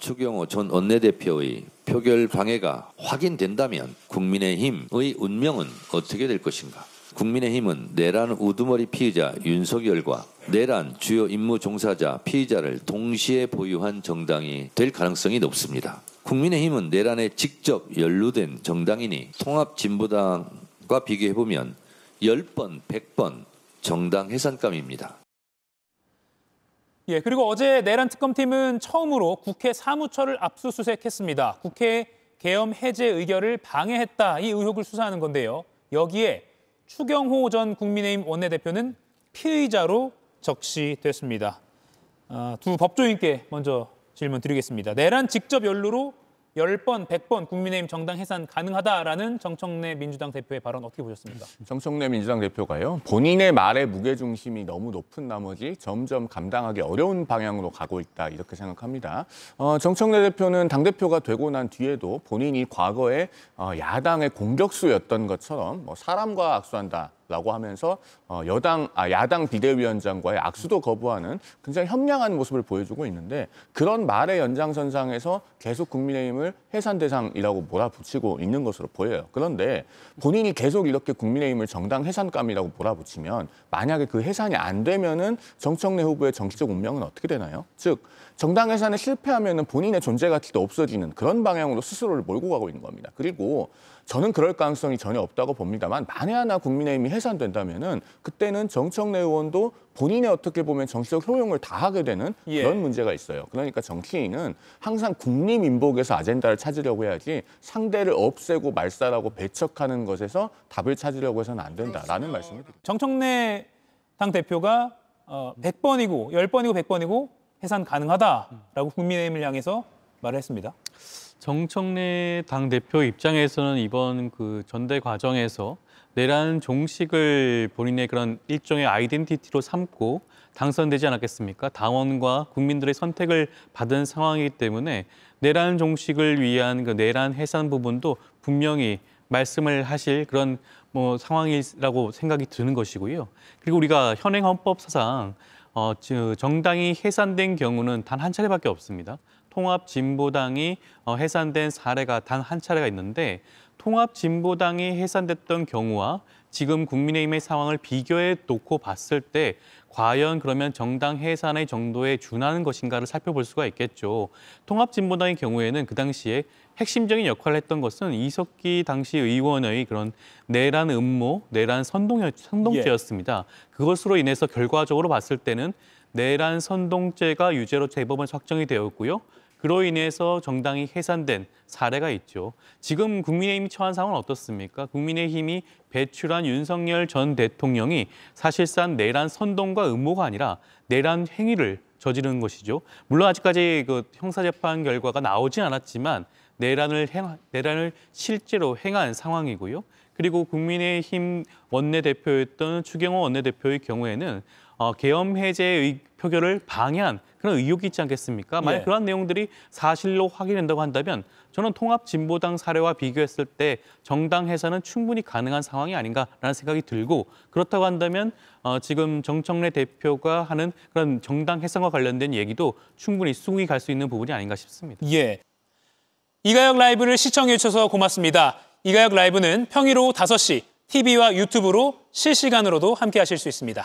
추경호 전 원내대표의 표결 방해가 확인된다면 국민의힘의 운명은 어떻게 될 것인가? 국민의힘은 내란 우두머리 피의자 윤석열과 내란 주요 임무 종사자 피의자를 동시에 보유한 정당이 될 가능성이 높습니다. 국민의힘은 내란에 직접 연루된 정당이니 통합진보당과 비교해보면 10번, 100번 정당 해산감입니다. 예, 그리고 어제 내란 특검팀은 처음으로 국회 사무처를 압수수색했습니다. 국회 계엄 해제 의결을 방해했다, 이 의혹을 수사하는 건데요. 여기에 추경호 전 국민의힘 원내대표는 피의자로 적시됐습니다. 두 법조인께 먼저 질문 드리겠습니다. 내란 직접 연루로 10번, 100번 국민의힘 정당 해산 가능하다라는 정청래 민주당 대표의 발언 어떻게 보셨습니까? 정청래 민주당 대표가요. 본인의 말의 무게중심이 너무 높은 나머지 점점 감당하기 어려운 방향으로 가고 있다, 이렇게 생각합니다. 정청래 대표는 당대표가 되고 난 뒤에도 본인이 과거에 야당의 공격수였던 것처럼 사람과 악수한다 라고 하면서 야당 비대위원장과의 악수도 거부하는 굉장히 협량한 모습을 보여주고 있는데, 그런 말의 연장선상에서 계속 국민의힘을 해산 대상이라고 몰아붙이고 있는 것으로 보여요. 그런데 본인이 계속 이렇게 국민의힘을 정당 해산감이라고 몰아붙이면 만약에 그 해산이 안 되면은 정청래 후보의 정치적 운명은 어떻게 되나요? 즉 정당 해산에 실패하면은 본인의 존재 가치도 없어지는 그런 방향으로 스스로를 몰고 가고 있는 겁니다. 그리고 저는 그럴 가능성이 전혀 없다고 봅니다만, 만에 하나 국민의힘이 해산된다면은 그때는 정청래 의원도 본인의 어떻게 보면 정치적 효용을 다하게 되는 그런 문제가 있어요. 그러니까 정치인은 항상 국립민복에서 아젠다를 찾으려고 해야지 상대를 없애고 말살하고 배척하는 것에서 답을 찾으려고 해서는 안 된다라는 말씀을 드립니다. 정청래 당대표가 100번이고 10번이고 100번이고 해산 가능하다라고 국민의힘을 향해서 말을 했습니다. 정청래 당대표 입장에서는 이번 그 전대 과정에서 내란 종식을 본인의 그런 일종의 아이덴티티로 삼고 당선되지 않았겠습니까? 당원과 국민들의 선택을 받은 상황이기 때문에 내란 종식을 위한 그 내란 해산 부분도 분명히 말씀을 하실 그런 상황이라고 생각이 드는 것이고요. 그리고 우리가 현행 헌법사상 정당이 해산된 경우는 단 한 차례밖에 없습니다. 통합진보당이 해산된 사례가 단 한 차례가 있는데, 통합진보당이 해산됐던 경우와 지금 국민의힘의 상황을 비교해 놓고 봤을 때 과연 그러면 정당 해산의 정도에 준하는 것인가를 살펴볼 수가 있겠죠. 통합진보당의 경우에는 그 당시에 핵심적인 역할을 했던 것은 이석기 당시 의원의 그런 내란 음모, 내란 선동죄였습니다. 그것으로 인해서 결과적으로 봤을 때는 내란 선동죄가 유죄로 재법원 확정이 되었고요. 그로 인해서 정당이 해산된 사례가 있죠. 지금 국민의힘이 처한 상황은 어떻습니까? 국민의힘이 배출한 윤석열 전 대통령이 사실상 내란 선동과 음모가 아니라 내란 행위를 저지른 것이죠. 물론 아직까지 그 형사재판 결과가 나오진 않았지만 내란을 실제로 행한 상황이고요. 그리고 국민의힘 원내대표였던 추경호 원내대표의 경우에는 계엄 해제의 표결을 방해한 그런 의혹이 있지 않겠습니까? 만약 그런 내용들이 사실로 확인된다고 한다면 저는 통합진보당 사례와 비교했을 때 정당 해산은 충분히 가능한 상황이 아닌가라는 생각이 들고, 그렇다고 한다면 지금 정청래 대표가 하는 그런 정당 해산과 관련된 얘기도 충분히 수긍이 갈 수 있는 부분이 아닌가 싶습니다. 예. 이가혁 라이브를 시청해 주셔서 고맙습니다. 이가혁 라이브는 평일 오후 5시 TV와 유튜브로 실시간으로도 함께 하실 수 있습니다.